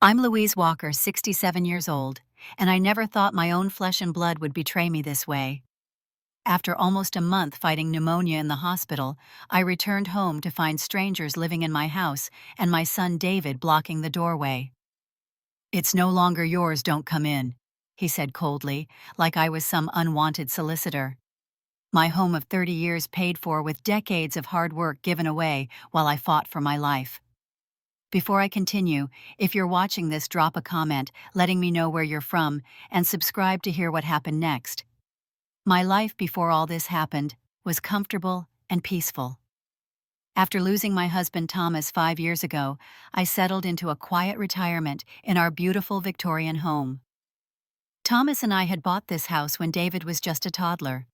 I'm Louise Walker, 67 years old, and I never thought my own flesh and blood would betray me this way. After almost a month fighting pneumonia in the hospital, I returned home to find strangers living in my house and my son David blocking the doorway. "It's no longer yours, don't come in," he said coldly, like I was some unwanted solicitor. My home of 30 years paid for with decades of hard work given away while I fought for my life. Before I continue, if you're watching this, drop a comment letting me know where you're from and subscribe to hear what happened next. My life before all this happened was comfortable and peaceful. After losing my husband Thomas 5 years ago, I settled into a quiet retirement in our beautiful Victorian home. Thomas and I had bought this house when David was just a toddler.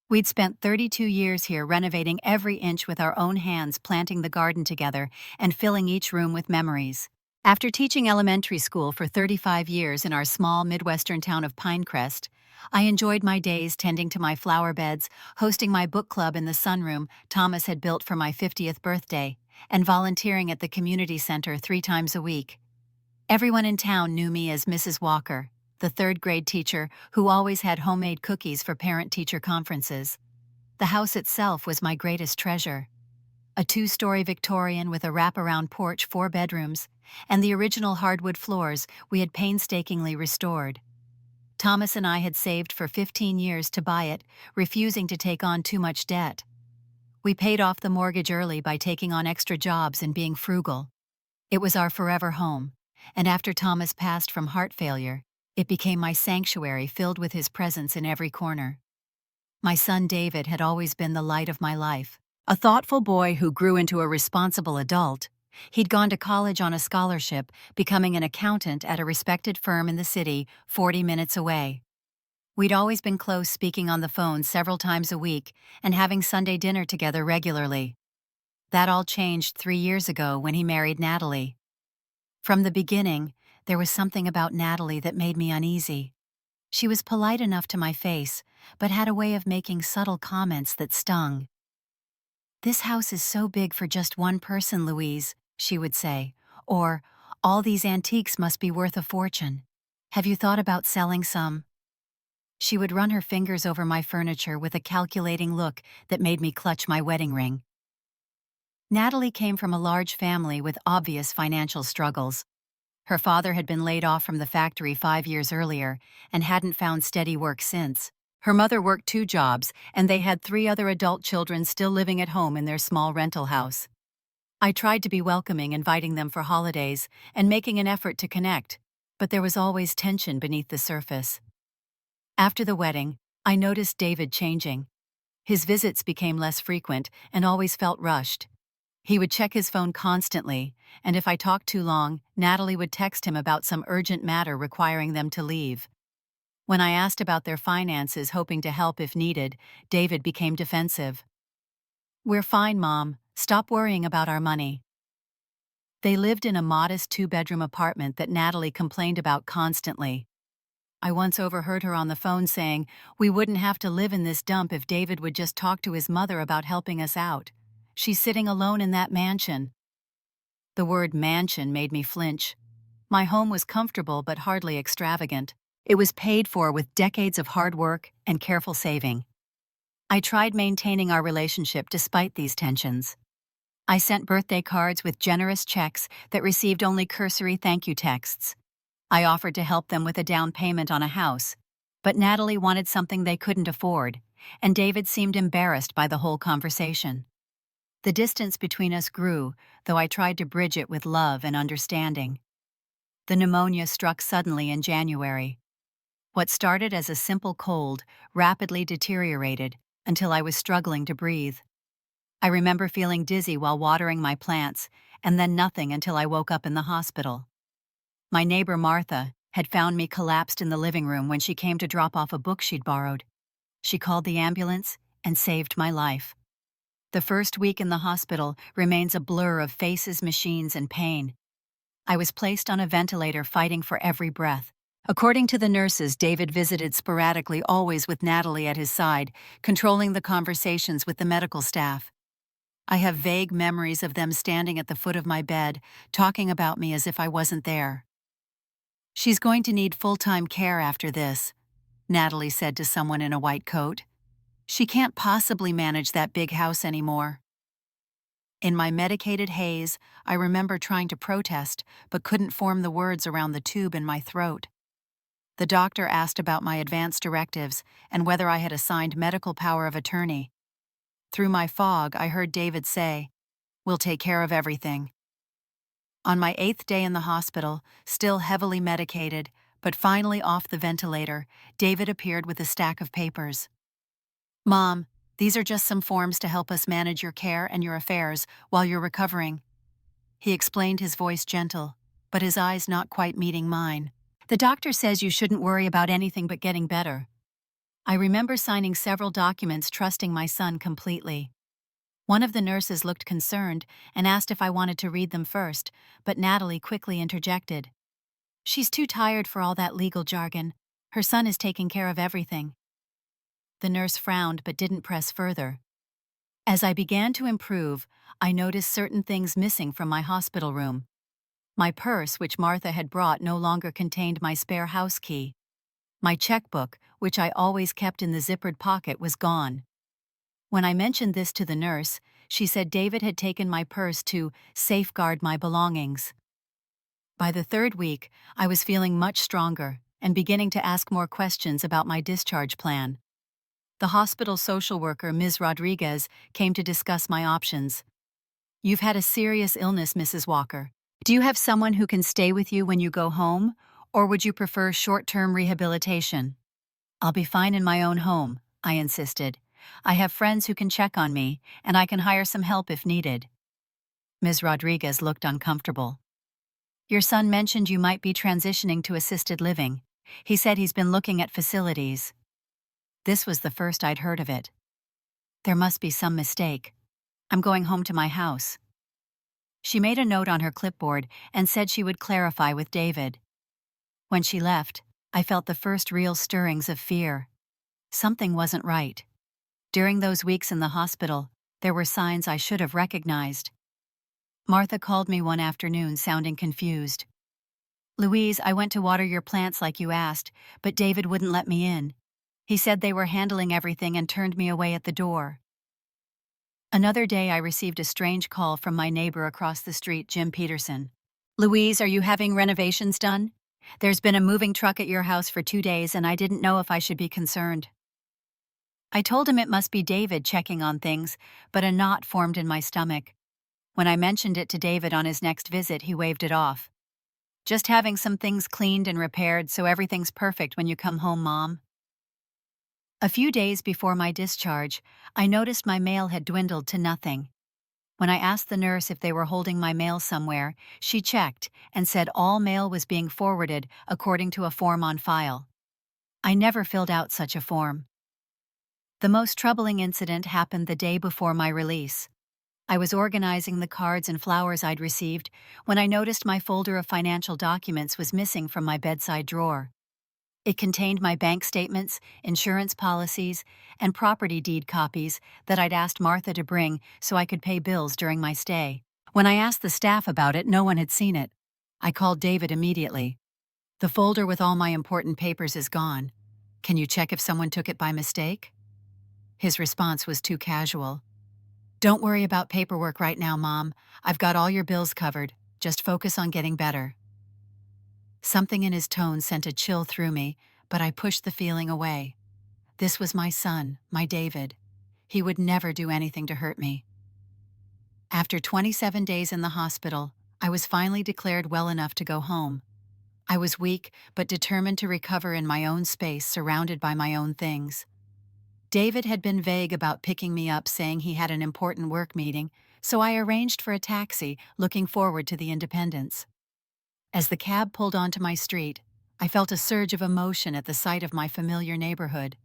We'd spent 32 years here renovating every inch with our own hands, planting the garden together, and filling each room with memories. After teaching elementary school for 35 years in our small Midwestern town of Pinecrest, I enjoyed my days tending to my flower beds, hosting my book club in the sunroom Thomas had built for my 50th birthday, and volunteering at the community center 3 times a week. Everyone in town knew me as Mrs. Walker, the third-grade teacher who always had homemade cookies for parent-teacher conferences. The house itself was my greatest treasure. A 2-story Victorian with a wraparound porch, 4 bedrooms, and the original hardwood floors we had painstakingly restored. Thomas and I had saved for 15 years to buy it, refusing to take on too much debt. We paid off the mortgage early by taking on extra jobs and being frugal. It was our forever home, and after Thomas passed from heart failure, it became my sanctuary filled with his presence in every corner. My son David had always been the light of my life. A thoughtful boy who grew into a responsible adult. He'd gone to college on a scholarship, becoming an accountant at a respected firm in the city 40 minutes away. We'd always been close, speaking on the phone several times a week and having Sunday dinner together regularly. That all changed 3 years ago when he married Natalie. From the beginning, there was something about Natalie that made me uneasy. She was polite enough to my face, but had a way of making subtle comments that stung. "This house is so big for just one person, Louise," she would say, or, "All these antiques must be worth a fortune. Have you thought about selling some?" She would run her fingers over my furniture with a calculating look that made me clutch my wedding ring. Natalie came from a large family with obvious financial struggles. Her father had been laid off from the factory 5 years earlier and hadn't found steady work since. Her mother worked 2 jobs, and they had 3 other adult children still living at home in their small rental house. I tried to be welcoming, inviting them for holidays and making an effort to connect, but there was always tension beneath the surface. After the wedding, I noticed David changing. His visits became less frequent and always felt rushed. He would check his phone constantly, and if I talked too long, Natalie would text him about some urgent matter requiring them to leave. When I asked about their finances, hoping to help if needed, David became defensive. "We're fine, Mom. Stop worrying about our money." They lived in a modest 2-bedroom apartment that Natalie complained about constantly. I once overheard her on the phone saying, "We wouldn't have to live in this dump if David would just talk to his mother about helping us out. She's sitting alone in that mansion." The word mansion made me flinch. My home was comfortable but hardly extravagant. It was paid for with decades of hard work and careful saving. I tried maintaining our relationship despite these tensions. I sent birthday cards with generous checks that received only cursory thank you texts. I offered to help them with a down payment on a house, but Natalie wanted something they couldn't afford, and David seemed embarrassed by the whole conversation. The distance between us grew, though I tried to bridge it with love and understanding. The pneumonia struck suddenly in January. What started as a simple cold rapidly deteriorated until I was struggling to breathe. I remember feeling dizzy while watering my plants, and then nothing until I woke up in the hospital. My neighbor Martha had found me collapsed in the living room when she came to drop off a book she'd borrowed. She called the ambulance and saved my life. The first week in the hospital remains a blur of faces, machines, and pain. I was placed on a ventilator, fighting for every breath. According to the nurses, David visited sporadically, always with Natalie at his side, controlling the conversations with the medical staff. I have vague memories of them standing at the foot of my bed, talking about me as if I wasn't there. "She's going to need full-time care after this," Natalie said to someone in a white coat. "She can't possibly manage that big house anymore." In my medicated haze, I remember trying to protest, but couldn't form the words around the tube in my throat. The doctor asked about my advance directives and whether I had assigned medical power of attorney. Through my fog, I heard David say, "We'll take care of everything." On my 8th day in the hospital, still heavily medicated, but finally off the ventilator, David appeared with a stack of papers. "Mom, these are just some forms to help us manage your care and your affairs while you're recovering." He explained, his voice gentle, but his eyes not quite meeting mine. "The doctor says you shouldn't worry about anything but getting better." I remember signing several documents, trusting my son completely. One of the nurses looked concerned and asked if I wanted to read them first, but Natalie quickly interjected. "She's too tired for all that legal jargon. Her son is taking care of everything." The nurse frowned but didn't press further. As I began to improve, I noticed certain things missing from my hospital room. My purse, which Martha had brought, no longer contained my spare house key. My checkbook, which I always kept in the zippered pocket, was gone. When I mentioned this to the nurse, she said David had taken my purse to safeguard my belongings. By the 3rd week, I was feeling much stronger and beginning to ask more questions about my discharge plan. The hospital social worker, Ms. Rodriguez, came to discuss my options. "You've had a serious illness, Mrs. Walker. Do you have someone who can stay with you when you go home, or would you prefer short-term rehabilitation?" "I'll be fine in my own home," I insisted. "I have friends who can check on me, and I can hire some help if needed." Ms. Rodriguez looked uncomfortable. "Your son mentioned you might be transitioning to assisted living. He said he's been looking at facilities." This was the first I'd heard of it. There must be some mistake. "I'm going home to my house." She made a note on her clipboard and said she would clarify with David. When she left, I felt the first real stirrings of fear. Something wasn't right. During those weeks in the hospital, there were signs I should have recognized. Martha called me one afternoon, sounding confused. "Louise, I went to water your plants like you asked, but David wouldn't let me in. He said they were handling everything and turned me away at the door." Another day, I received a strange call from my neighbor across the street, Jim Peterson. "Louise, are you having renovations done? There's been a moving truck at your house for 2 days and I didn't know if I should be concerned." I told him it must be David checking on things, but a knot formed in my stomach. When I mentioned it to David on his next visit, he waved it off. "Just having some things cleaned and repaired so everything's perfect when you come home, Mom." A few days before my discharge, I noticed my mail had dwindled to nothing. When I asked the nurse if they were holding my mail somewhere, she checked and said all mail was being forwarded according to a form on file. I never filled out such a form. The most troubling incident happened the day before my release. I was organizing the cards and flowers I'd received when I noticed my folder of financial documents was missing from my bedside drawer. It contained my bank statements, insurance policies, and property deed copies that I'd asked Martha to bring so I could pay bills during my stay. When I asked the staff about it, no one had seen it. I called David immediately. "The folder with all my important papers is gone. Can you check if someone took it by mistake?" His response was too casual. "Don't worry about paperwork right now, Mom. I've got all your bills covered. Just focus on getting better." Something in his tone sent a chill through me, but I pushed the feeling away. This was my son, my David. He would never do anything to hurt me. After 27 days in the hospital, I was finally declared well enough to go home. I was weak, but determined to recover in my own space, surrounded by my own things. David had been vague about picking me up, saying he had an important work meeting, so I arranged for a taxi, looking forward to the independence. As the cab pulled onto my street, I felt a surge of emotion at the sight of my familiar neighborhood.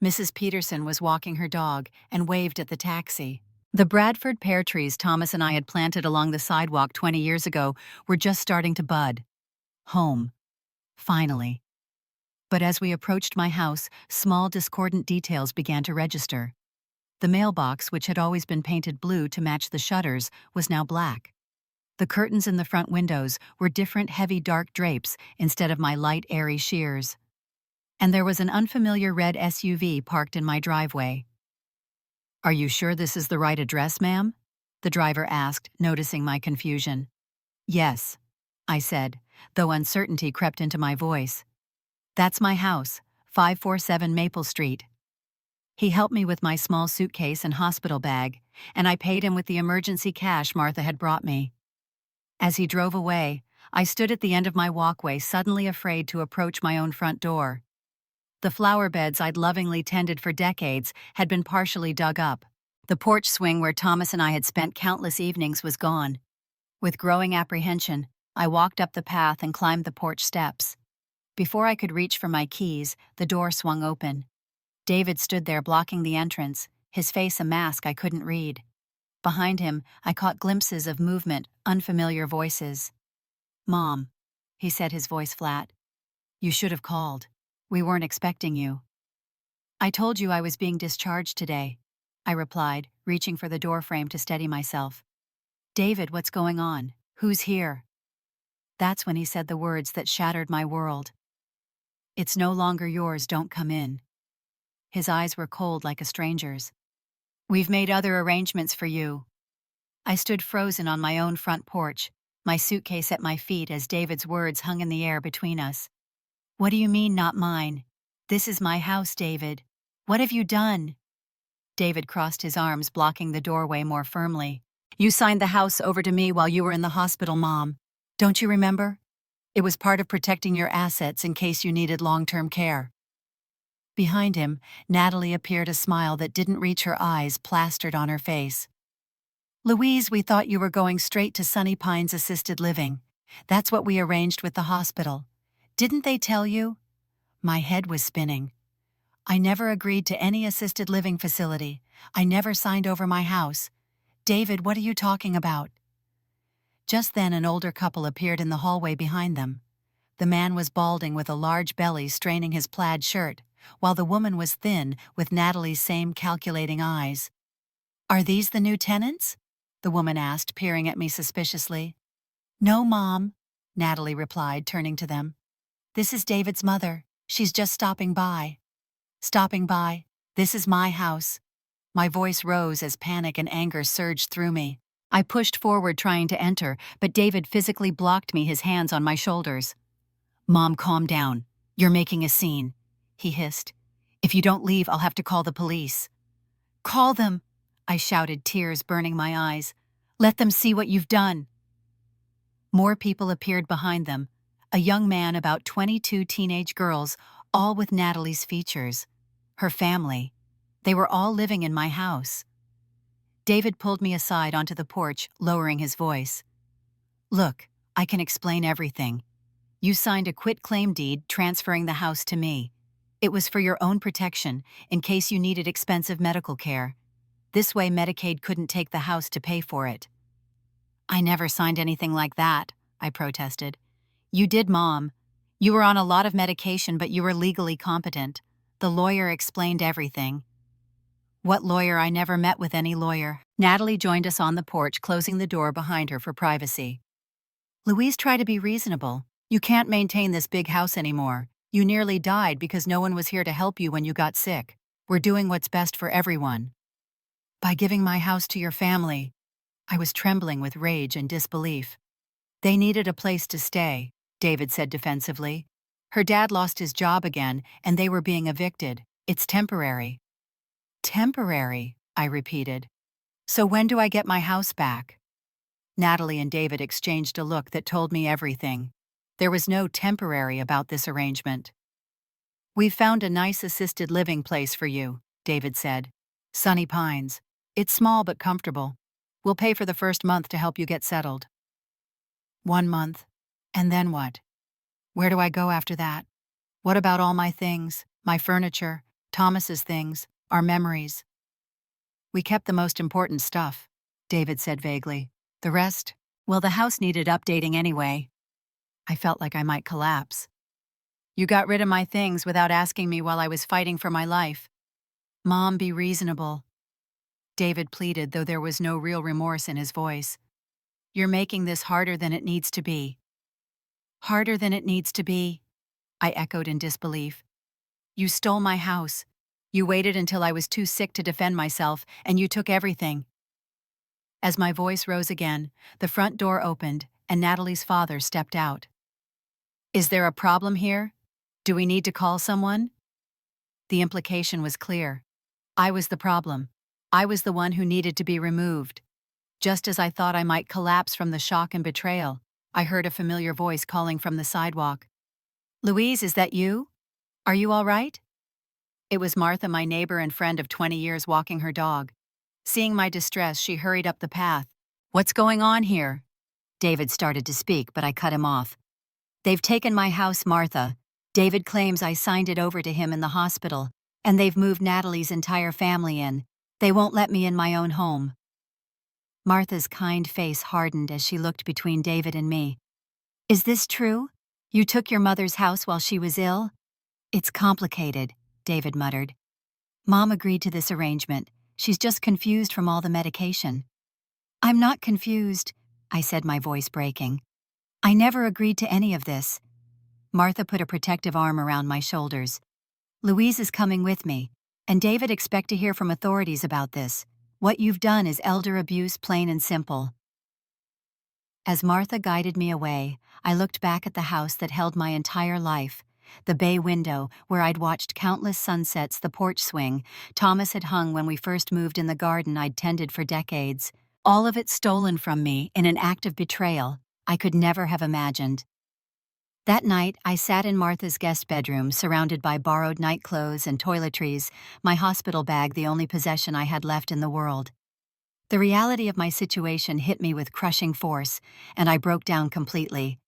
Mrs. Peterson was walking her dog and waved at the taxi. The Bradford pear trees Thomas and I had planted along the sidewalk 20 years ago were just starting to bud. Home. Finally. But as we approached my house, small discordant details began to register. The mailbox, which had always been painted blue to match the shutters, was now black. The curtains in the front windows were different heavy dark drapes instead of my light airy sheers. And there was an unfamiliar red SUV parked in my driveway. "Are you sure this is the right address, ma'am?" the driver asked, noticing my confusion. "Yes," I said, though uncertainty crept into my voice. "That's my house, 547 Maple Street." He helped me with my small suitcase and hospital bag, and I paid him with the emergency cash Martha had brought me. As he drove away, I stood at the end of my walkway, suddenly afraid to approach my own front door. The flower beds I'd lovingly tended for decades had been partially dug up. The porch swing where Thomas and I had spent countless evenings was gone. With growing apprehension, I walked up the path and climbed the porch steps. Before I could reach for my keys, the door swung open. David stood there blocking the entrance, his face a mask I couldn't read. Behind him, I caught glimpses of movement, unfamiliar voices. "Mom," he said, his voice flat. "You should have called. We weren't expecting you." "I told you I was being discharged today," I replied, reaching for the doorframe to steady myself. "David, what's going on? Who's here?" That's when he said the words that shattered my world. "It's no longer yours, don't come in." His eyes were cold like a stranger's. "We've made other arrangements for you." I stood frozen on my own front porch, my suitcase at my feet as David's words hung in the air between us. "What do you mean, not mine? This is my house, David. What have you done?" David crossed his arms, blocking the doorway more firmly. "You signed the house over to me while you were in the hospital, Mom. Don't you remember? It was part of protecting your assets in case you needed long-term care." Behind him, Natalie appeared, a smile that didn't reach her eyes plastered on her face. "Louise, we thought you were going straight to Sunny Pines Assisted Living. That's what we arranged with the hospital. Didn't they tell you?" My head was spinning. "I never agreed to any assisted living facility. I never signed over my house. David, what are you talking about?" Just then an older couple appeared in the hallway behind them. The man was balding with a large belly straining his plaid shirt, while the woman was thin with Natalie's same calculating eyes. "Are these the new tenants?" the woman asked, peering at me suspiciously. "No, Mom," Natalie replied, turning to them. "This is David's mother. She's just stopping by." "Stopping by? This is my house." My voice rose as panic and anger surged through me. I pushed forward trying to enter, but David physically blocked me, his hands on my shoulders. "Mom, calm down. You're making a scene," he hissed. "If you don't leave, I'll have to call the police." "Call them," I shouted, tears burning my eyes. "Let them see what you've done." More people appeared behind them, a young man, about 22 teenage girls, all with Natalie's features. Her family. They were all living in my house. David pulled me aside onto the porch, lowering his voice. "Look, I can explain everything. You signed a quitclaim deed transferring the house to me. It was for your own protection, in case you needed expensive medical care. This way Medicaid couldn't take the house to pay for it." "I never signed anything like that," I protested. "You did, Mom. You were on a lot of medication, but you were legally competent. The lawyer explained everything." "What lawyer? I never met with any lawyer." Natalie joined us on the porch, closing the door behind her for privacy. "Louise, try to be reasonable. You can't maintain this big house anymore. You nearly died because no one was here to help you when you got sick. We're doing what's best for everyone." "By giving my house to your family." I was trembling with rage and disbelief. "They needed a place to stay," David said defensively. "Her dad lost his job again, and they were being evicted. It's temporary." "Temporary," I repeated. "So when do I get my house back?" Natalie and David exchanged a look that told me everything. There was no temporary about this arrangement. "We've found a nice assisted living place for you," David said. "Sunny Pines. It's small but comfortable. We'll pay for the first month to help you get settled." 1 month. And then what? Where do I go after that? What about all my things, my furniture, Thomas's things, our memories? "We kept the most important stuff," David said vaguely. "The rest, well, the house needed updating anyway." I felt like I might collapse. "You got rid of my things without asking me while I was fighting for my life." "Mom, be reasonable," David pleaded, though there was no real remorse in his voice. You're making this harder than it needs to be. Harder than it needs to be? I echoed in disbelief. You stole my house. You waited until I was too sick to defend myself, and you took everything. As my voice rose again, the front door opened, and Natalie's father stepped out. Is there a problem here? Do we need to call someone? The implication was clear. I was the problem. I was the one who needed to be removed. Just as I thought I might collapse from the shock and betrayal, I heard a familiar voice calling from the sidewalk. Louise, is that you? Are you all right? It was Martha, my neighbor and friend of 20 years, walking her dog. Seeing my distress, she hurried up the path. What's going on here? David started to speak, but I cut him off. They've taken my house, Martha. David claims I signed it over to him in the hospital, and they've moved Natalie's entire family in. They won't let me in my own home. Martha's kind face hardened as she looked between David and me. Is this true? You took your mother's house while she was ill? It's complicated, David muttered. Mom agreed to this arrangement. She's just confused from all the medication. I'm not confused, I said, my voice breaking. I never agreed to any of this. Martha put a protective arm around my shoulders. Louise is coming with me, and David expect to hear from authorities about this. What you've done is elder abuse, plain and simple. As Martha guided me away, I looked back at the house that held my entire life. The bay window, where I'd watched countless sunsets, the porch swing Thomas had hung when we first moved in the garden I'd tended for decades. All of it stolen from me in an act of betrayal I could never have imagined. That night, I sat in Martha's guest bedroom, surrounded by borrowed nightclothes and toiletries, my hospital bag the only possession I had left in the world. The reality of my situation hit me with crushing force, and I broke down completely.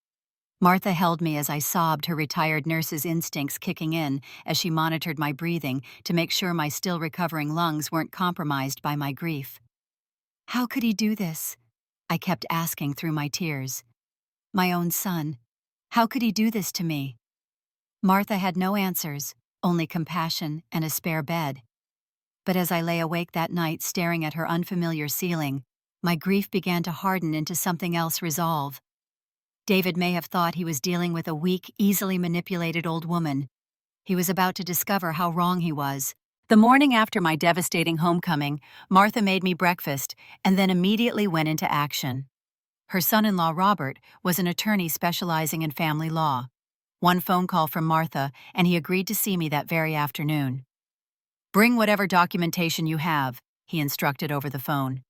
Martha held me as I sobbed, her retired nurse's instincts kicking in as she monitored my breathing to make sure my still recovering lungs weren't compromised by my grief. How could he do this? I kept asking through my tears. My own son. How could he do this to me? Martha had no answers, only compassion and a spare bed. But as I lay awake that night staring at her unfamiliar ceiling, my grief began to harden into something else: resolve. David may have thought he was dealing with a weak, easily manipulated old woman. He was about to discover how wrong he was. The morning after my devastating homecoming, Martha made me breakfast and then immediately went into action. Her son-in-law, Robert, was an attorney specializing in family law. One phone call from Martha, and he agreed to see me that very afternoon. Bring whatever documentation you have, he instructed over the phone.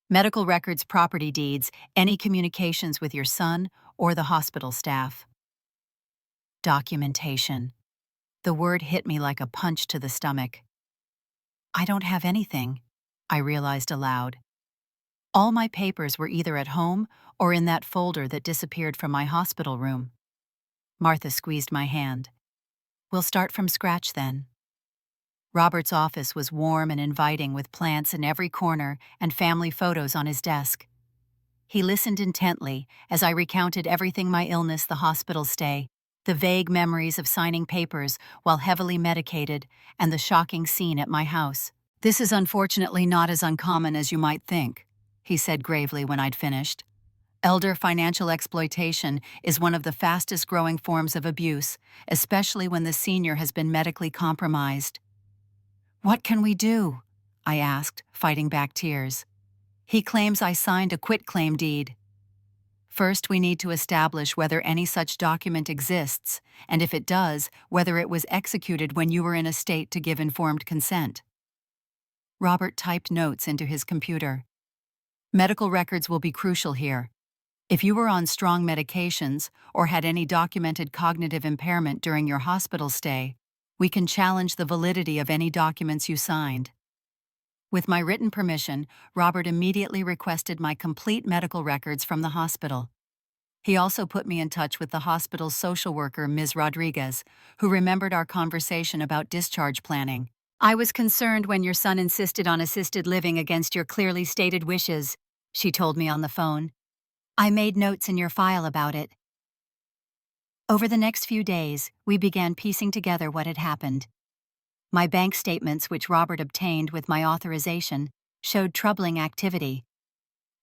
Medical records, property deeds, any communications with your son or the hospital staff. Documentation. The word hit me like a punch to the stomach. I don't have anything, I realized aloud. All my papers were either at home or in that folder that disappeared from my hospital room. Martha squeezed my hand. We'll start from scratch then. Robert's office was warm and inviting, with plants in every corner and family photos on his desk. He listened intently as I recounted everything: my illness, the hospital stay, the vague memories of signing papers while heavily medicated, and the shocking scene at my house. This is unfortunately not as uncommon as you might think, he said gravely when I'd finished. Elder financial exploitation is one of the fastest-growing forms of abuse, especially when the senior has been medically compromised. What can we do? I asked, fighting back tears. He claims I signed a quitclaim deed. First, we need to establish whether any such document exists, and if it does, whether it was executed when you were in a state to give informed consent. Robert typed notes into his computer. Medical records will be crucial here. If you were on strong medications or had any documented cognitive impairment during your hospital stay, we can challenge the validity of any documents you signed. With my written permission, Robert immediately requested my complete medical records from the hospital. He also put me in touch with the hospital's social worker, Ms. Rodriguez, who remembered our conversation about discharge planning. I was concerned when your son insisted on assisted living against your clearly stated wishes, she told me on the phone. I made notes in your file about it. Over the next few days, we began piecing together what had happened. My bank statements, which Robert obtained with my authorization, showed troubling activity.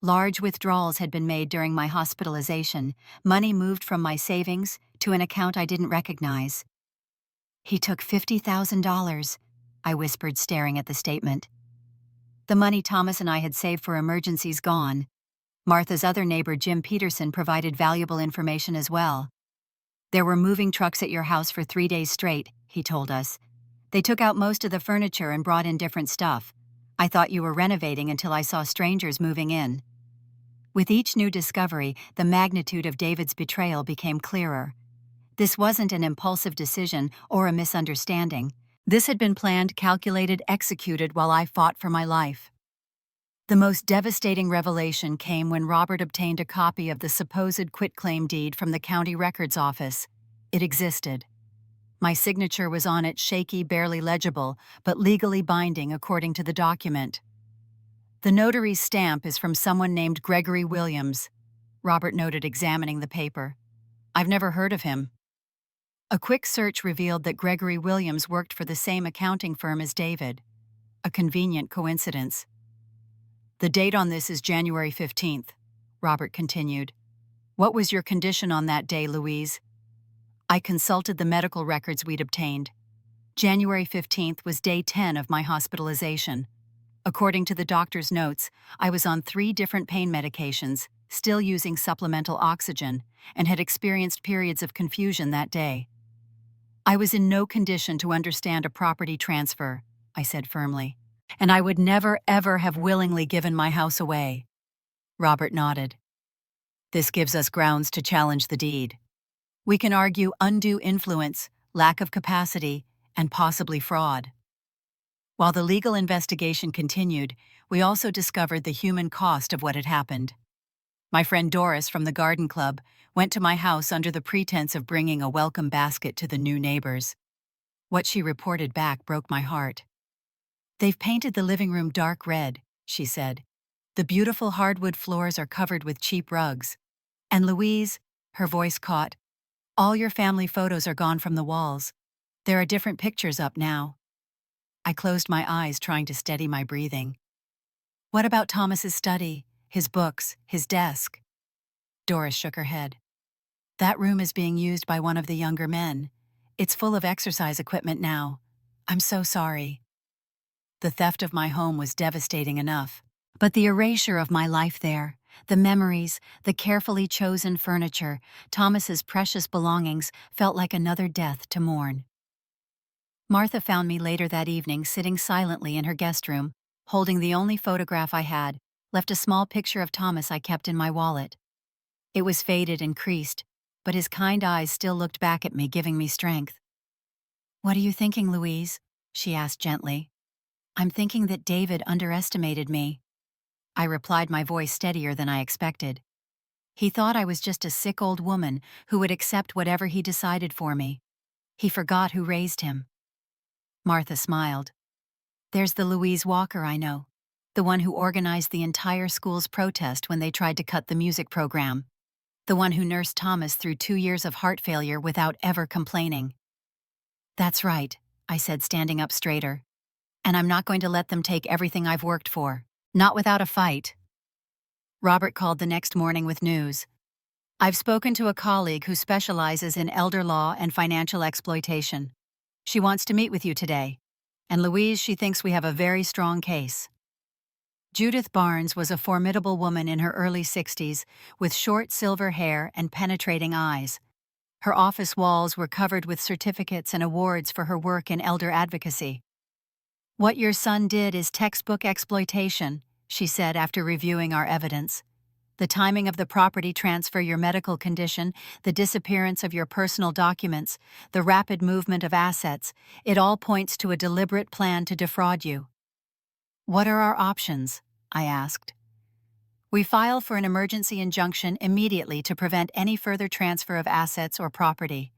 Large withdrawals had been made during my hospitalization, money moved from my savings to an account I didn't recognize. "He took $50,000, I whispered, staring at the statement. The money Thomas and I had saved for emergencies gone. Martha's other neighbor, Jim Peterson, provided valuable information as well. "There were moving trucks at your house for 3 days straight," he told us. "They took out most of the furniture and brought in different stuff. I thought you were renovating until I saw strangers moving in." With each new discovery, the magnitude of David's betrayal became clearer. This wasn't an impulsive decision or a misunderstanding. This had been planned, calculated, executed while I fought for my life. The most devastating revelation came when Robert obtained a copy of the supposed quitclaim deed from the county records office. It existed. My signature was on it, shaky, barely legible, but legally binding according to the document. "The notary's stamp is from someone named Gregory Williams," Robert noted, examining the paper. "I've never heard of him." A quick search revealed that Gregory Williams worked for the same accounting firm as David. A convenient coincidence. "The date on this is January 15th, Robert continued. "What was your condition on that day, Louise?" I consulted the medical records we'd obtained. January 15th was day 10 of my hospitalization. According to the doctor's notes, I was on 3 different pain medications, still using supplemental oxygen, and had experienced periods of confusion that day. "I was in no condition to understand a property transfer," I said firmly. "And I would never, ever have willingly given my house away." Robert nodded. "This gives us grounds to challenge the deed. We can argue undue influence, lack of capacity, and possibly fraud." While the legal investigation continued, we also discovered the human cost of what had happened. My friend Doris from the garden club went to my house under the pretense of bringing a welcome basket to the new neighbors. What she reported back broke my heart. "They've painted the living room dark red," she said. "The beautiful hardwood floors are covered with cheap rugs. And Louise," her voice caught, "all your family photos are gone from the walls. There are different pictures up now." I closed my eyes, trying to steady my breathing. "What about Thomas's study, his books, his desk?" Doris shook her head. "That room is being used by one of the younger men. It's full of exercise equipment now. I'm so sorry." The theft of my home was devastating enough, but the erasure of my life there, the memories, the carefully chosen furniture, Thomas's precious belongings, felt like another death to mourn. Martha found me later that evening sitting silently in her guest room, holding the only photograph I had, left a small picture of Thomas I kept in my wallet. It was faded and creased, but his kind eyes still looked back at me, giving me strength. "What are you thinking, Louise?" she asked gently. "I'm thinking that David underestimated me." I replied, my voice steadier than I expected. "He thought I was just a sick old woman who would accept whatever he decided for me. He forgot who raised him." Martha smiled. "There's the Louise Walker I know, the one who organized the entire school's protest when they tried to cut the music program. The one who nursed Thomas through 2 years of heart failure without ever complaining." "That's right," I said, standing up straighter. "And I'm not going to let them take everything I've worked for. Not without a fight." Robert called the next morning with news. "I've spoken to a colleague who specializes in elder law and financial exploitation. She wants to meet with you today. And Louise, she thinks we have a very strong case." Judith Barnes was a formidable woman in her early 60s, with short silver hair and penetrating eyes. Her office walls were covered with certificates and awards for her work in elder advocacy. "What your son did is textbook exploitation," she said after reviewing our evidence. "The timing of the property transfer, your medical condition, the disappearance of your personal documents, the rapid movement of assets, it all points to a deliberate plan to defraud you." "What are our options?" I asked. "We file for an emergency injunction immediately to prevent any further transfer of assets or property.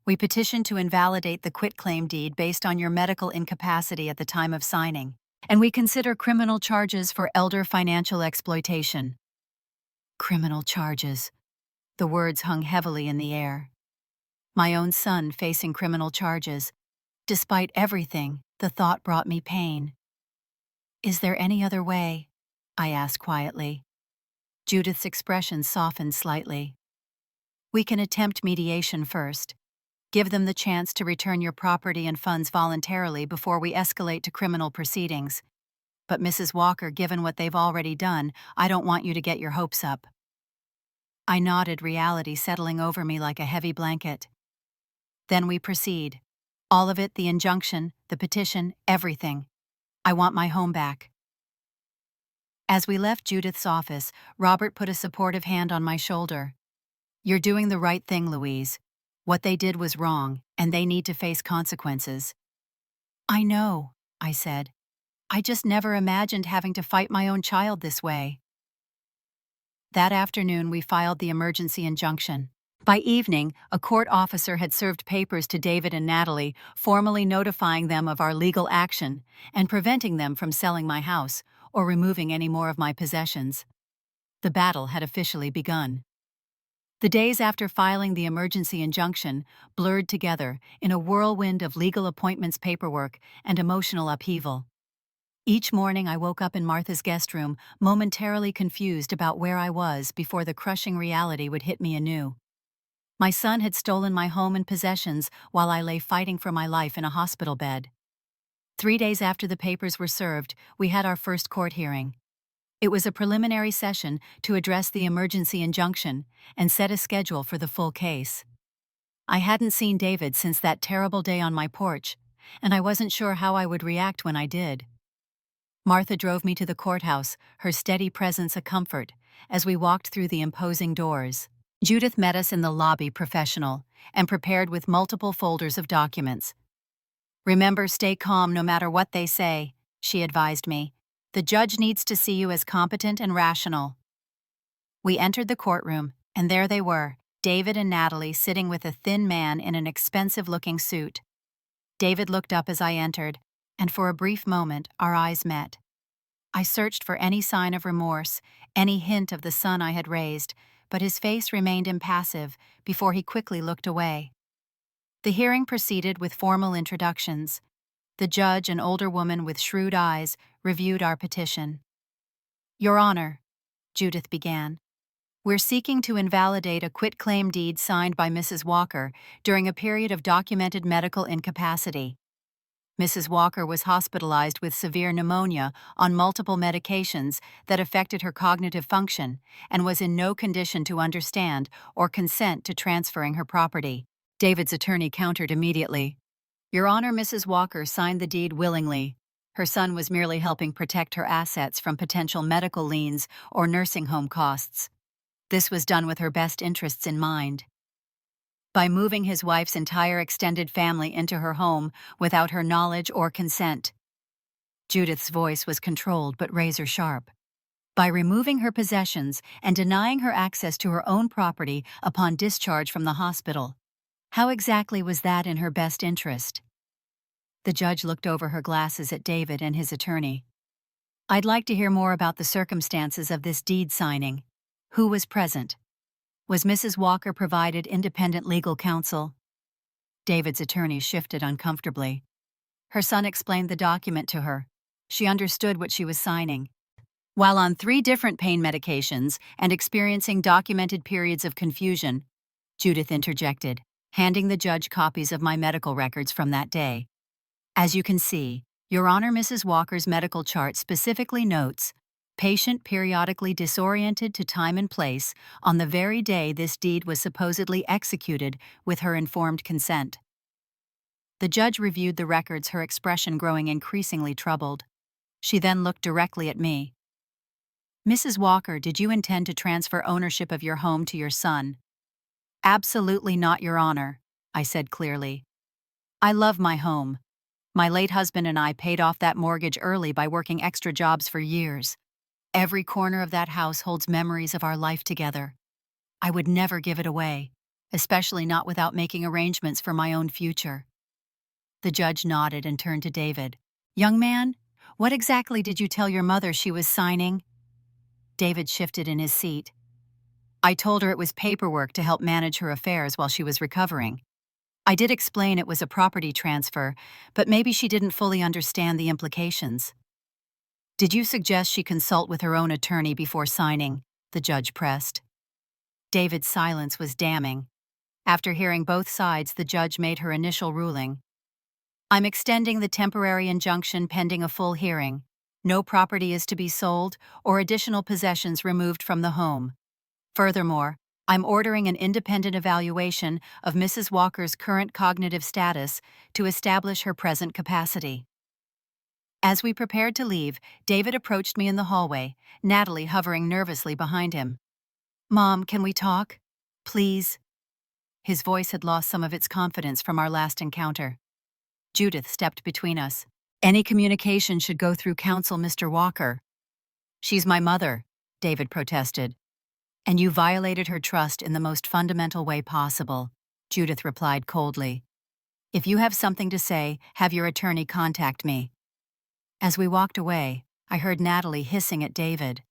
We petition to invalidate the quitclaim deed based on your medical incapacity at the time of signing. And we consider criminal charges for elder financial exploitation." Criminal charges. The words hung heavily in the air. My own son facing criminal charges. Despite everything, the thought brought me pain. "Is there any other way?" I asked quietly. Judith's expression softened slightly. We can attempt mediation first. Give them the chance to return your property and funds voluntarily before we escalate to criminal proceedings. But Mrs. Walker, given what they've already done, I don't want you to get your hopes up. I nodded, reality settling over me like a heavy blanket. Then we proceed. All of it, the injunction, the petition, everything. I want my home back. As we left Judith's office, Robert put a supportive hand on my shoulder. You're doing the right thing, Louise. What they did was wrong, and they need to face consequences. I know, I said. I just never imagined having to fight my own child this way. That afternoon, we filed the emergency injunction. By evening, a court officer had served papers to David and Natalie, formally notifying them of our legal action and preventing them from selling my house or removing any more of my possessions. The battle had officially begun. The days after filing the emergency injunction blurred together in a whirlwind of legal appointments, paperwork, and emotional upheaval. Each morning I woke up in Martha's guest room, momentarily confused about where I was before the crushing reality would hit me anew. My son had stolen my home and possessions while I lay fighting for my life in a hospital bed. 3 days after the papers were served, we had our first court hearing. It was a preliminary session to address the emergency injunction and set a schedule for the full case. I hadn't seen David since that terrible day on my porch, and I wasn't sure how I would react when I did. Martha drove me to the courthouse, her steady presence a comfort, as we walked through the imposing doors. Judith met us in the lobby, professional, and prepared with multiple folders of documents. Remember, stay calm no matter what they say, she advised me. The judge needs to see you as competent and rational. We entered the courtroom, and there they were, David and Natalie sitting with a thin man in an expensive-looking suit. David looked up as I entered, and for a brief moment our eyes met. I searched for any sign of remorse, any hint of the son I had raised, but his face remained impassive before he quickly looked away. The hearing proceeded with formal introductions. The judge, an older woman with shrewd eyes, reviewed our petition. Your Honor, Judith began, we're seeking to invalidate a quitclaim deed signed by Mrs. Walker during a period of documented medical incapacity. Mrs. Walker was hospitalized with severe pneumonia on multiple medications that affected her cognitive function and was in no condition to understand or consent to transferring her property. David's attorney countered immediately. Your Honor, Mrs. Walker signed the deed willingly. Her son was merely helping protect her assets from potential medical liens or nursing home costs. This was done with her best interests in mind. By moving his wife's entire extended family into her home without her knowledge or consent. Judith's voice was controlled but razor sharp. By removing her possessions and denying her access to her own property upon discharge from the hospital. How exactly was that in her best interest? The judge looked over her glasses at David and his attorney. I'd like to hear more about the circumstances of this deed signing. Who was present? Was Mrs. Walker provided independent legal counsel? David's attorney shifted uncomfortably. Her son explained the document to her. She understood what she was signing. While on 3 different pain medications and experiencing documented periods of confusion, Judith interjected, handing the judge copies of my medical records from that day. As you can see, Your Honor, Mrs. Walker's medical chart specifically notes, patient periodically disoriented to time and place on the very day this deed was supposedly executed with her informed consent. The judge reviewed the records, her expression growing increasingly troubled. She then looked directly at me. Mrs. Walker, did you intend to transfer ownership of your home to your son? Absolutely not, Your Honor, I said clearly. I love my home. My late husband and I paid off that mortgage early by working extra jobs for years. Every corner of that house holds memories of our life together. I would never give it away, especially not without making arrangements for my own future. The judge nodded and turned to David. Young man, what exactly did you tell your mother she was signing? David shifted in his seat. I told her it was paperwork to help manage her affairs while she was recovering. I did explain it was a property transfer, but maybe she didn't fully understand the implications. Did you suggest she consult with her own attorney before signing? the judge pressed. David's silence was damning. After hearing both sides, the judge made her initial ruling. I'm extending the temporary injunction pending a full hearing. No property is to be sold or additional possessions removed from the home. Furthermore, I'm ordering an independent evaluation of Mrs. Walker's current cognitive status to establish her present capacity. As we prepared to leave, David approached me in the hallway, Natalie hovering nervously behind him. Mom, can we talk? Please? His voice had lost some of its confidence from our last encounter. Judith stepped between us. Any communication should go through counsel, Mr. Walker. She's my mother, David protested. And you violated her trust in the most fundamental way possible, Judith replied coldly. If you have something to say, have your attorney contact me. As we walked away, I heard Natalie hissing at David.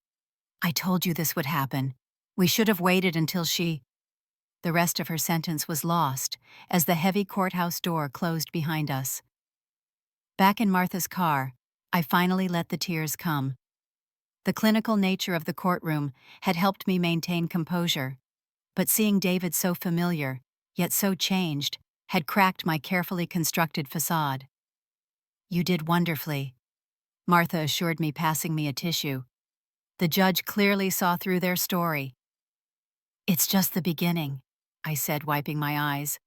I told you this would happen. We should have waited until she... The rest of her sentence was lost as the heavy courthouse door closed behind us. Back in Martha's car, I finally let the tears come. The clinical nature of the courtroom had helped me maintain composure, but seeing David so familiar, yet so changed, had cracked my carefully constructed facade. You did wonderfully, Martha assured me, passing me a tissue. The judge clearly saw through their story. It's just the beginning, I said, wiping my eyes.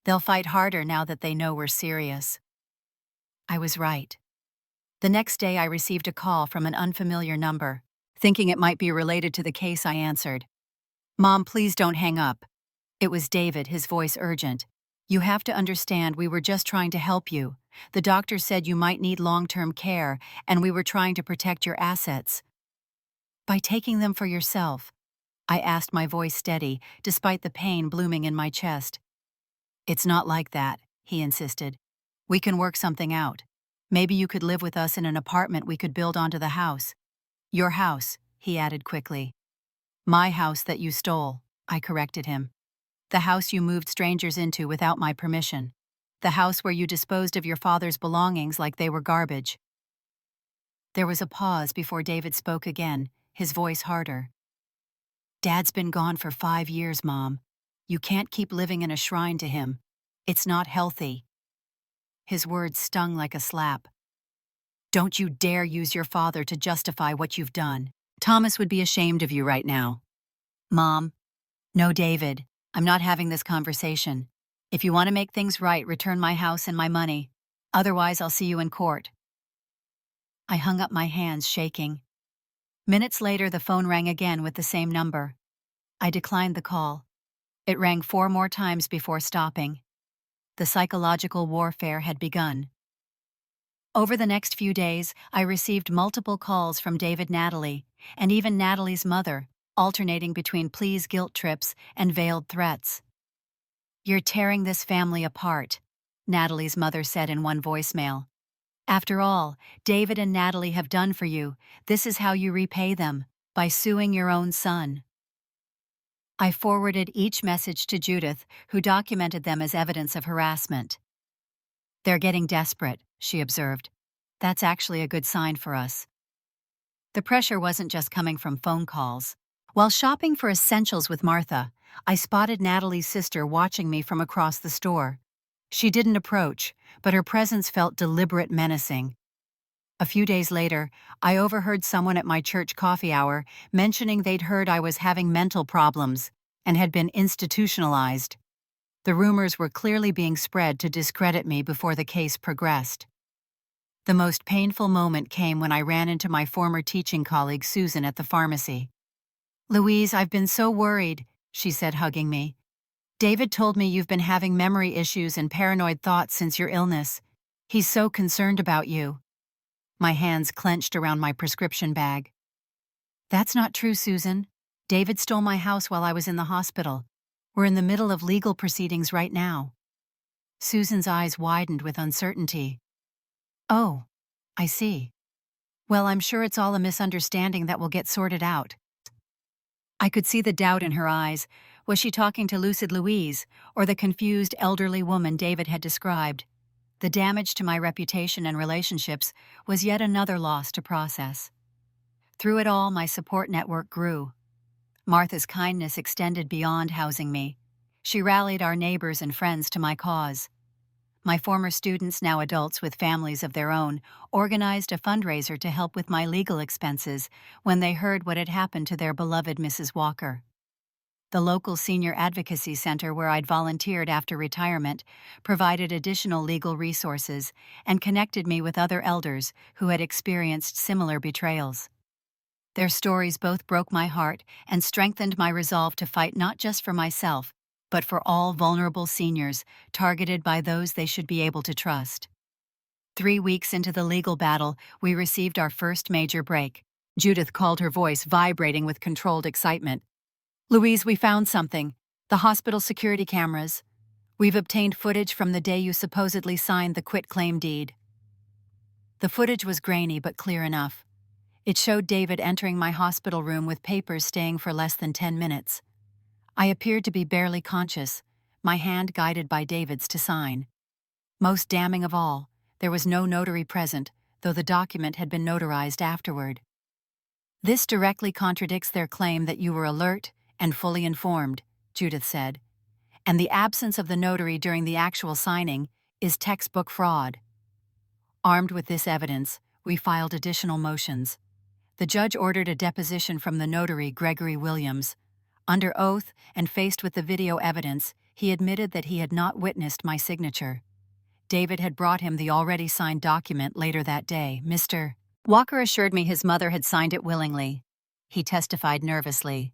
They'll fight harder now that they know we're serious. I was right. The next day I received a call from an unfamiliar number. Thinking it might be related to the case, I answered. Mom, please don't hang up. It was David, his voice urgent. You have to understand, we were just trying to help you. The doctor said you might need long-term care, and we were trying to protect your assets. By taking them for yourself, I asked, my voice steady, despite the pain blooming in my chest. It's not like that, he insisted. We can work something out. Maybe you could live with us in an apartment we could build onto the house. Your house, he added quickly. My house that you stole, I corrected him. The house you moved strangers into without my permission. The house where you disposed of your father's belongings like they were garbage. There was a pause before David spoke again, his voice harder. Dad's been gone for 5 years, Mom. You can't keep living in a shrine to him. It's not healthy. His words stung like a slap. Don't you dare use your father to justify what you've done. Thomas would be ashamed of you right now. Mom. No, David. I'm not having this conversation. If you want to make things right, return my house and my money. Otherwise, I'll see you in court. I hung up my hands, shaking. Minutes later, the phone rang again with the same number. I declined the call. It rang 4 more times before stopping. The psychological warfare had begun. Over the next few days, I received multiple calls from David, Natalie, and even Natalie's mother, alternating between pleas, guilt trips, and veiled threats. You're tearing this family apart, Natalie's mother said in one voicemail. After all David and Natalie have done for you, this is how you repay them, by suing your own son. I forwarded each message to Judith, who documented them as evidence of harassment. They're getting desperate, she observed. That's actually a good sign for us. The pressure wasn't just coming from phone calls. While shopping for essentials with Martha, I spotted Natalie's sister watching me from across the store. She didn't approach, but her presence felt deliberate, menacing. A few days later, I overheard someone at my church coffee hour mentioning they'd heard I was having mental problems and had been institutionalized. The rumors were clearly being spread to discredit me before the case progressed. The most painful moment came when I ran into my former teaching colleague Susan at the pharmacy. Louise, I've been so worried, she said, hugging me. David told me you've been having memory issues and paranoid thoughts since your illness. He's so concerned about you. My hands clenched around my prescription bag. That's not true, Susan. David stole my house while I was in the hospital. We're in the middle of legal proceedings right now. Susan's eyes widened with uncertainty. Oh, I see. Well, I'm sure it's all a misunderstanding that will get sorted out. I could see the doubt in her eyes. Was she talking to lucid Louise, or the confused elderly woman David had described? The damage to my reputation and relationships was yet another loss to process. Through it all, my support network grew. Martha's kindness extended beyond housing me. She rallied our neighbors and friends to my cause. My former students, now adults with families of their own, organized a fundraiser to help with my legal expenses when they heard what had happened to their beloved Mrs. Walker. The local senior advocacy center where I'd volunteered after retirement provided additional legal resources and connected me with other elders who had experienced similar betrayals. Their stories both broke my heart and strengthened my resolve to fight not just for myself, but for all vulnerable seniors targeted by those they should be able to trust. 3 weeks into the legal battle, we received our first major break. Judith called, her voice vibrating with controlled excitement. "Louise, we found something. The hospital security cameras. We've obtained footage from the day you supposedly signed the quitclaim deed." The footage was grainy but clear enough. It showed David entering my hospital room with papers staying for less than 10 minutes. I appeared to be barely conscious, my hand guided by David's to sign. Most damning of all, there was no notary present, though the document had been notarized afterward. "This directly contradicts their claim that you were alert and fully informed," Judith said, "and the absence of the notary during the actual signing is textbook fraud." Armed with this evidence, we filed additional motions. The judge ordered a deposition from the notary, Gregory Williams. Under oath and faced with the video evidence, he admitted that he had not witnessed my signature. David had brought him the already signed document later that day. Mr. Walker assured me his mother had signed it willingly. He testified nervously.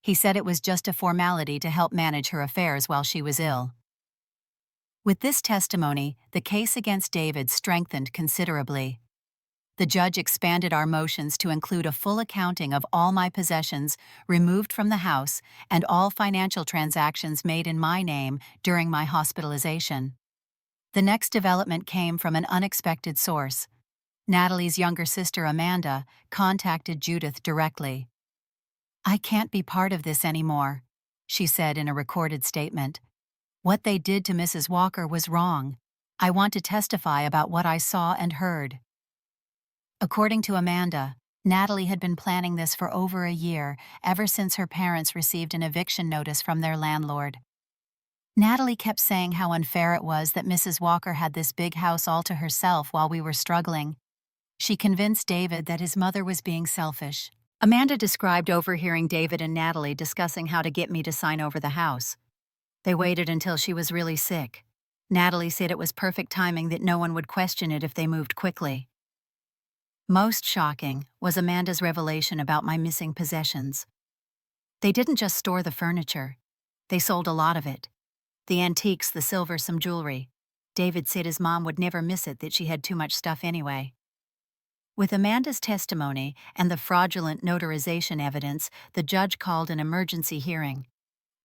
He said it was just a formality to help manage her affairs while she was ill. With this testimony, the case against David strengthened considerably. The judge expanded our motions to include a full accounting of all my possessions removed from the house and all financial transactions made in my name during my hospitalization. The next development came from an unexpected source. Natalie's younger sister, Amanda, contacted Judith directly. "I can't be part of this anymore," she said in a recorded statement. "What they did to Mrs. Walker was wrong. I want to testify about what I saw and heard." According to Amanda, Natalie had been planning this for over a year, ever since her parents received an eviction notice from their landlord. Natalie kept saying how unfair it was that Mrs. Walker had this big house all to herself while we were struggling. She convinced David that his mother was being selfish. Amanda described overhearing David and Natalie discussing how to get me to sign over the house. They waited until she was really sick. Natalie said it was perfect timing that no one would question it if they moved quickly. Most shocking was Amanda's revelation about my missing possessions. They didn't just store the furniture. They sold a lot of it. The antiques, the silver, some jewelry. David said his mom would never miss it, that she had too much stuff anyway. With Amanda's testimony and the fraudulent notarization evidence, the judge called an emergency hearing.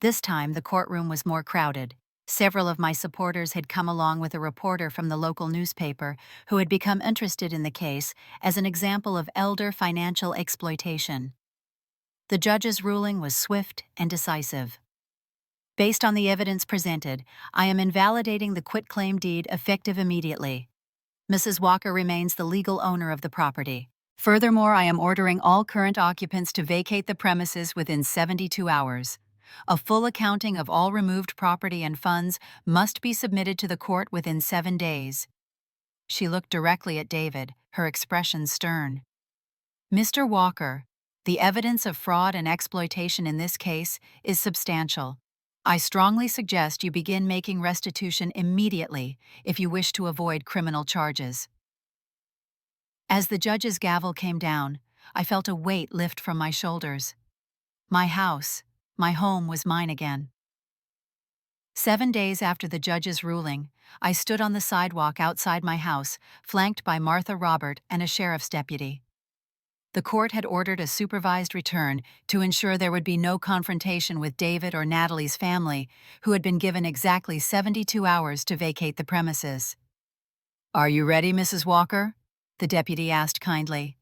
This time, the courtroom was more crowded. Several of my supporters had come along with a reporter from the local newspaper who had become interested in the case as an example of elder financial exploitation. The judge's ruling was swift and decisive. Based on the evidence presented, I am invalidating the quitclaim deed effective immediately. Mrs. Walker remains the legal owner of the property. Furthermore, I am ordering all current occupants to vacate the premises within 72 hours. A full accounting of all removed property and funds must be submitted to the court within 7 days. She looked directly at David, her expression stern. "Mr. Walker, the evidence of fraud and exploitation in this case is substantial. I strongly suggest you begin making restitution immediately if you wish to avoid criminal charges." As the judge's gavel came down, I felt a weight lift from my shoulders. My house, my home was mine again. 7 days after the judge's ruling, I stood on the sidewalk outside my house, flanked by Martha Robert and a sheriff's deputy. The court had ordered a supervised return to ensure there would be no confrontation with David or Natalie's family, who had been given exactly 72 hours to vacate the premises. "Are you ready, Mrs. Walker?" the deputy asked kindly.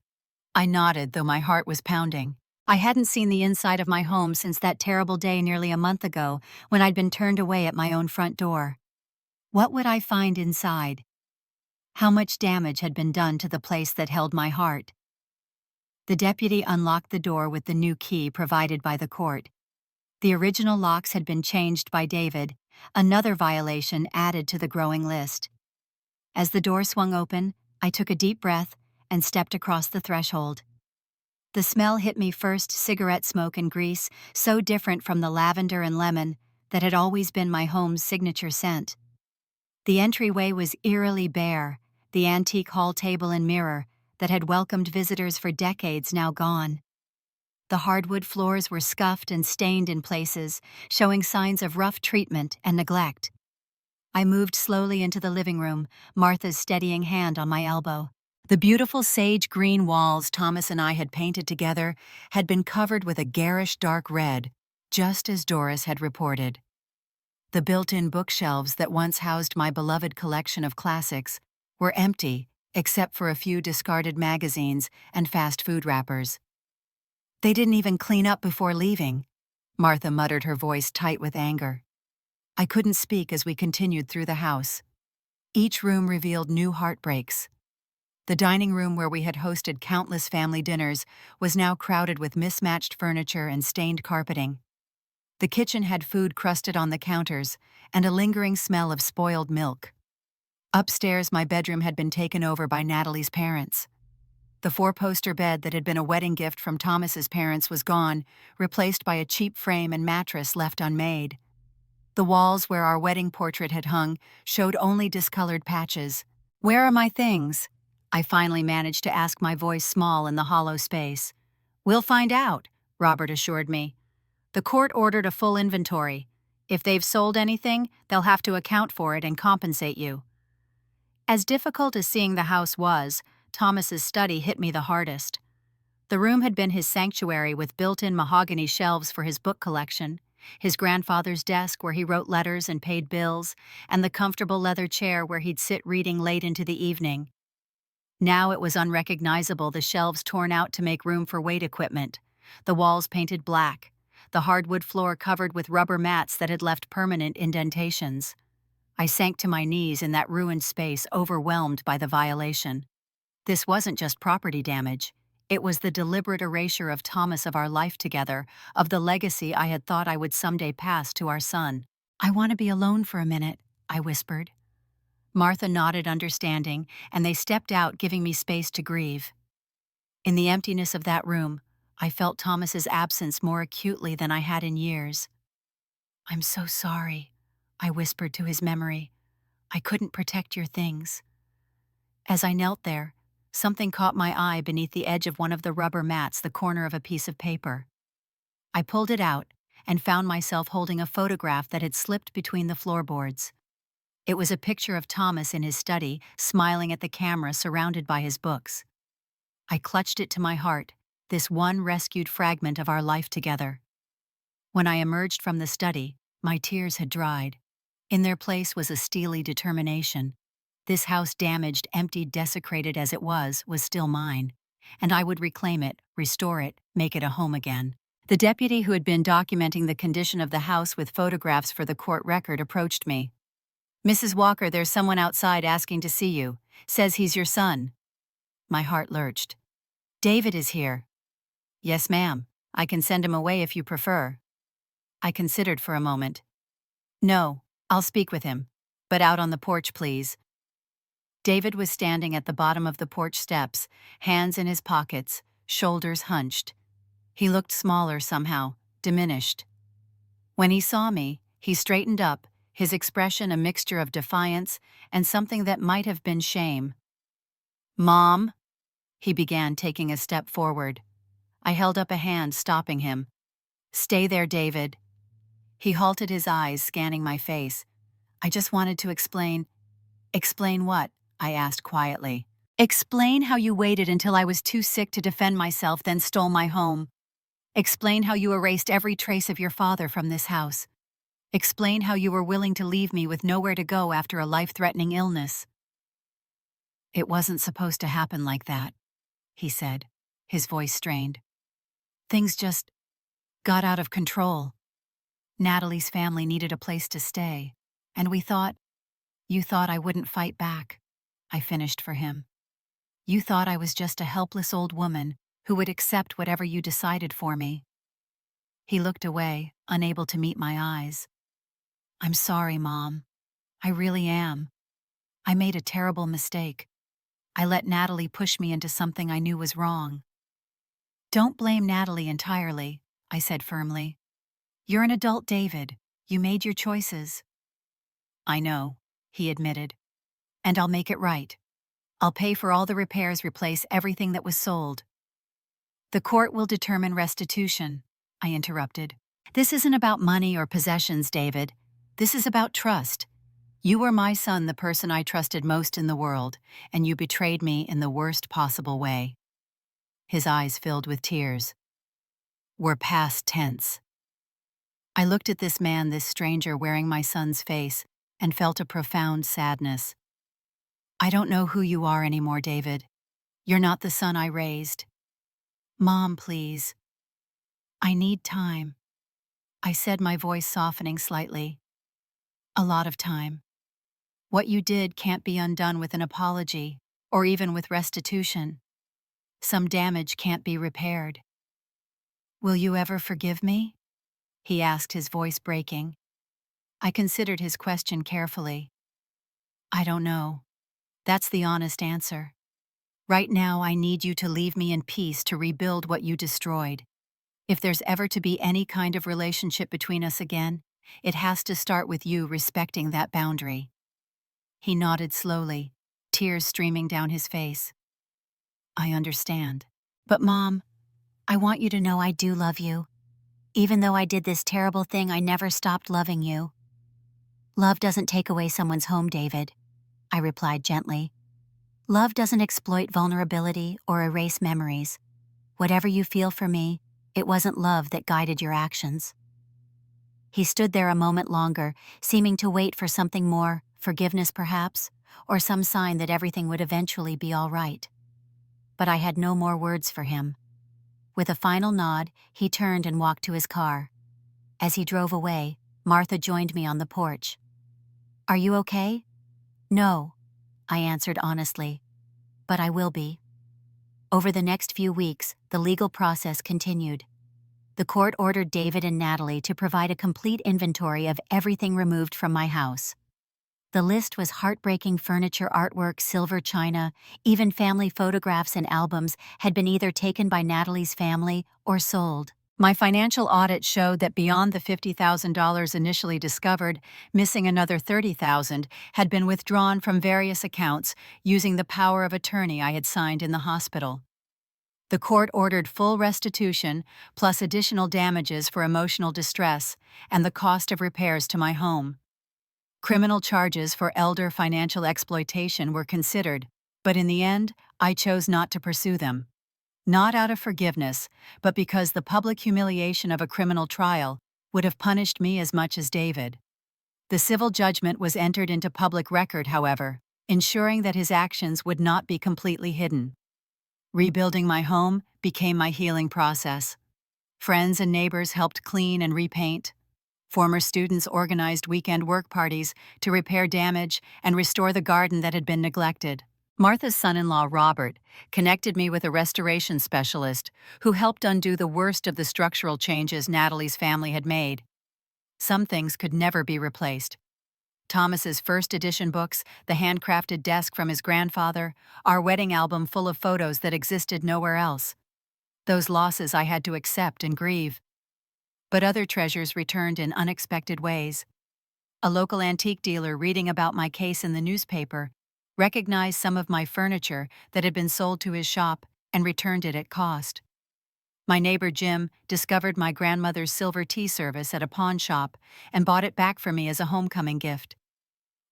I nodded, though my heart was pounding. I hadn't seen the inside of my home since that terrible day nearly a month ago when I'd been turned away at my own front door. What would I find inside? How much damage had been done to the place that held my heart? The deputy unlocked the door with the new key provided by the court. The original locks had been changed by David, another violation added to the growing list. As the door swung open, I took a deep breath and stepped across the threshold. The smell hit me first, cigarette smoke and grease, so different from the lavender and lemon that had always been my home's signature scent. The entryway was eerily bare, the antique hall table and mirror that had welcomed visitors for decades now gone. The hardwood floors were scuffed and stained in places, showing signs of rough treatment and neglect. I moved slowly into the living room, Martha's steadying hand on my elbow. The beautiful sage green walls Thomas and I had painted together had been covered with a garish dark red, just as Doris had reported. The built-in bookshelves that once housed my beloved collection of classics were empty, except for a few discarded magazines and fast food wrappers. "They didn't even clean up before leaving," Martha muttered, her voice tight with anger. I couldn't speak as we continued through the house. Each room revealed new heartbreaks. The dining room where we had hosted countless family dinners was now crowded with mismatched furniture and stained carpeting. The kitchen had food crusted on the counters and a lingering smell of spoiled milk. Upstairs, my bedroom had been taken over by Natalie's parents. The four-poster bed that had been a wedding gift from Thomas's parents was gone, replaced by a cheap frame and mattress left unmade. The walls where our wedding portrait had hung showed only discolored patches. "Where are my things?" I finally managed to ask, my voice small in the hollow space. "We'll find out," Robert assured me. "The court ordered a full inventory. If they've sold anything, they'll have to account for it and compensate you." As difficult as seeing the house was, Thomas's study hit me the hardest. The room had been his sanctuary, with built-in mahogany shelves for his book collection, his grandfather's desk where he wrote letters and paid bills, and the comfortable leather chair where he'd sit reading late into the evening. Now it was unrecognizable, the shelves torn out to make room for weight equipment, the walls painted black, the hardwood floor covered with rubber mats that had left permanent indentations. I sank to my knees in that ruined space, overwhelmed by the violation. This wasn't just property damage. It was the deliberate erasure of Thomas, of our life together, of the legacy I had thought I would someday pass to our son. "I want to be alone for a minute," I whispered. Martha nodded understanding, and they stepped out, giving me space to grieve. In the emptiness of that room, I felt Thomas's absence more acutely than I had in years. "I'm so sorry," I whispered to his memory. "I couldn't protect your things." As I knelt there, something caught my eye beneath the edge of one of the rubber mats, the corner of a piece of paper. I pulled it out and found myself holding a photograph that had slipped between the floorboards. It was a picture of Thomas in his study, smiling at the camera, surrounded by his books. I clutched it to my heart, this one rescued fragment of our life together. When I emerged from the study, my tears had dried. In their place was a steely determination. This house, damaged, emptied, desecrated as it was still mine, and I would reclaim it, restore it, make it a home again. The deputy who had been documenting the condition of the house with photographs for the court record approached me. "Mrs. Walker, there's someone outside asking to see you. Says he's your son." My heart lurched. "David is here." "Yes, ma'am. I can send him away if you prefer." I considered for a moment. "No, I'll speak with him. But out on the porch, please." David was standing at the bottom of the porch steps, hands in his pockets, shoulders hunched. He looked smaller somehow, diminished. When he saw me, he straightened up, his expression a mixture of defiance and something that might have been shame. "Mom," he began, taking a step forward. I held up a hand, stopping him. "Stay there, David." He halted, his eyes scanning my face. "I just wanted to explain." "Explain what?" I asked quietly. "Explain how you waited until I was too sick to defend myself, then stole my home. Explain how you erased every trace of your father from this house. Explain how you were willing to leave me with nowhere to go after a life-threatening illness." "It wasn't supposed to happen like that," he said, his voice strained. "Things just got out of control. Natalie's family needed a place to stay, and you thought I wouldn't fight back," I finished for him. "You thought I was just a helpless old woman who would accept whatever you decided for me. He looked away, unable to meet my eyes. I'm sorry, Mom. I really am. I made a terrible mistake. I let Natalie push me into something I knew was wrong. Don't blame Natalie entirely, I said firmly. You're an adult, David. You made your choices. I know, he admitted. And I'll make it right. I'll pay for all the repairs, replace everything that was sold. The court will determine restitution, I interrupted. This isn't about money or possessions, David. This is about trust. You were my son, the person I trusted most in the world, and you betrayed me in the worst possible way. His eyes filled with tears. We're past tense. I looked at this man, this stranger wearing my son's face, and felt a profound sadness. I don't know who you are anymore, David. You're not the son I raised. Mom, please. I need time. I said, my voice softening slightly. A lot of time. What you did can't be undone with an apology, or even with restitution. Some damage can't be repaired. Will you ever forgive me? He asked, his voice breaking. I considered his question carefully. I don't know. That's the honest answer. Right now, I need you to leave me in peace to rebuild what you destroyed. If there's ever to be any kind of relationship between us again, it has to start with you respecting that boundary. He nodded slowly, tears streaming down his face. I understand. But Mom, I want you to know I do love you. Even though I did this terrible thing, I never stopped loving you. Love doesn't take away someone's home, David, I replied gently. Love doesn't exploit vulnerability or erase memories. Whatever you feel for me, it wasn't love that guided your actions. He stood there a moment longer, seeming to wait for something more, forgiveness perhaps, or some sign that everything would eventually be all right. But I had no more words for him. With a final nod, he turned and walked to his car. As he drove away, Martha joined me on the porch. Are you okay? No, I answered honestly. But I will be. Over the next few weeks, the legal process continued. The court ordered David and Natalie to provide a complete inventory of everything removed from my house. The list was heartbreaking furniture, artwork, silver china, even family photographs and albums had been either taken by Natalie's family or sold. My financial audit showed that beyond the $50,000 initially discovered, missing another $30,000 had been withdrawn from various accounts using the power of attorney I had signed in the hospital. The court ordered full restitution, plus additional damages for emotional distress and the cost of repairs to my home. Criminal charges for elder financial exploitation were considered, but in the end, I chose not to pursue them. Not out of forgiveness, but because the public humiliation of a criminal trial would have punished me as much as David. The civil judgment was entered into public record, however, ensuring that his actions would not be completely hidden. Rebuilding my home became my healing process. Friends and neighbors helped clean and repaint. Former students organized weekend work parties to repair damage and restore the garden that had been neglected. Martha's son-in-law, Robert, connected me with a restoration specialist who helped undo the worst of the structural changes Natalie's family had made. Some things could never be replaced. Thomas's first edition books, the handcrafted desk from his grandfather, our wedding album full of photos that existed nowhere else. Those losses I had to accept and grieve. But other treasures returned in unexpected ways. A local antique dealer reading about my case in the newspaper recognized some of my furniture that had been sold to his shop and returned it at cost. My neighbor Jim discovered my grandmother's silver tea service at a pawn shop and bought it back for me as a homecoming gift.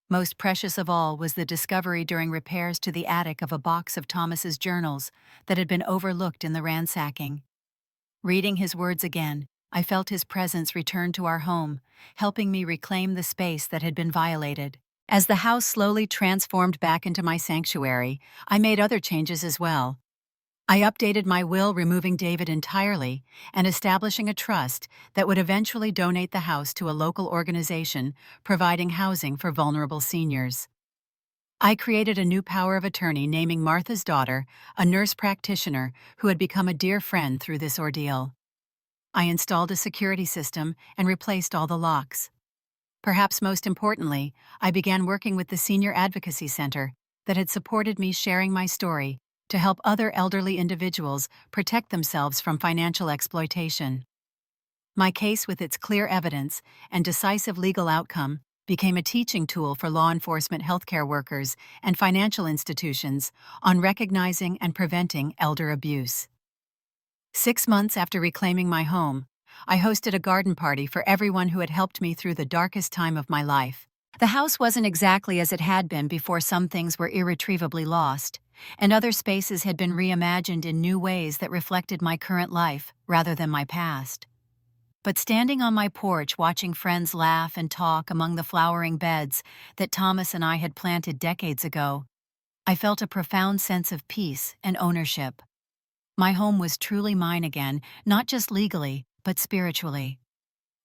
Most precious of all was the discovery during repairs to the attic of a box of Thomas's journals that had been overlooked in the ransacking. Reading his words again, I felt his presence return to our home, helping me reclaim the space that had been violated. As the house slowly transformed back into my sanctuary, I made other changes as well. I updated my will, removing David entirely and establishing a trust that would eventually donate the house to a local organization providing housing for vulnerable seniors. I created a new power of attorney naming Martha's daughter, a nurse practitioner who had become a dear friend through this ordeal. I installed a security system and replaced all the locks. Perhaps most importantly, I began working with the Senior Advocacy Center that had supported me sharing my story to help other elderly individuals protect themselves from financial exploitation. My case, with its clear evidence and decisive legal outcome, became a teaching tool for law enforcement, healthcare workers, and financial institutions on recognizing and preventing elder abuse. 6 months after reclaiming my home, I hosted a garden party for everyone who had helped me through the darkest time of my life. The house wasn't exactly as it had been before. Some things were irretrievably lost, and other spaces had been reimagined in new ways that reflected my current life rather than my past. But standing on my porch watching friends laugh and talk among the flowering beds that Thomas and I had planted decades ago, I felt a profound sense of peace and ownership. My home was truly mine again, not just legally, but spiritually.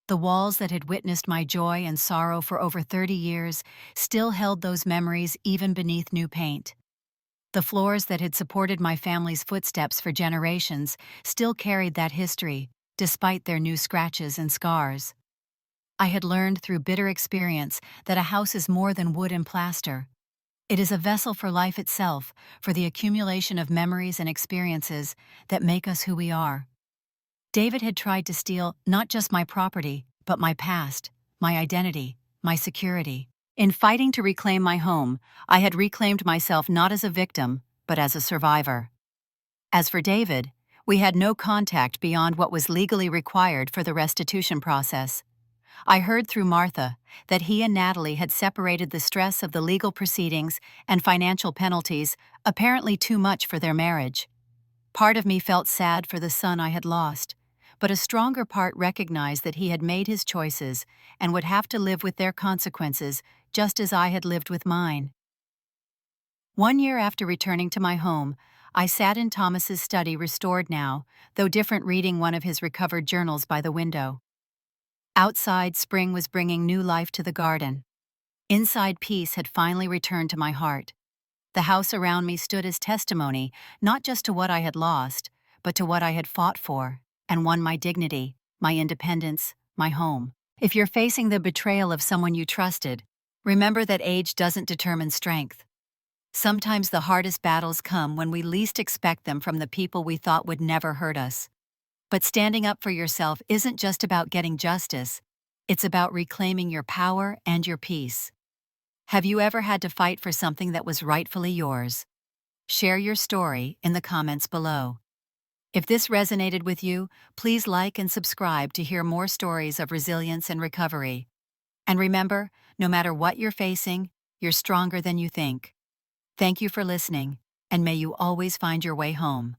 The walls that had witnessed my joy and sorrow for over 30 years still held those memories even beneath new paint. The floors that had supported my family's footsteps for generations still carried that history, despite their new scratches and scars. I had learned through bitter experience that a house is more than wood and plaster. It is a vessel for life itself, for the accumulation of memories and experiences that make us who we are. David had tried to steal not just my property, but my past, my identity, my security. In fighting to reclaim my home, I had reclaimed myself not as a victim, but as a survivor. As for David, we had no contact beyond what was legally required for the restitution process. I heard through Martha that he and Natalie had separated the stress of the legal proceedings and financial penalties, apparently too much for their marriage. Part of me felt sad for the son I had lost, but a stronger part recognized that he had made his choices and would have to live with their consequences just as I had lived with mine. 1 year after returning to my home, I sat in Thomas's study, restored now, though different, reading one of his recovered journals by the window. Outside, spring was bringing new life to the garden. Inside, peace had finally returned to my heart. The house around me stood as testimony, not just to what I had lost, but to what I had fought for and won: my dignity, my independence, my home. If you're facing the betrayal of someone you trusted, remember that age doesn't determine strength. Sometimes the hardest battles come when we least expect them, from the people we thought would never hurt us. But standing up for yourself isn't just about getting justice, it's about reclaiming your power and your peace. Have you ever had to fight for something that was rightfully yours? Share your story in the comments below. If this resonated with you, please like and subscribe to hear more stories of resilience and recovery. And remember, no matter what you're facing, you're stronger than you think. Thank you for listening, and may you always find your way home.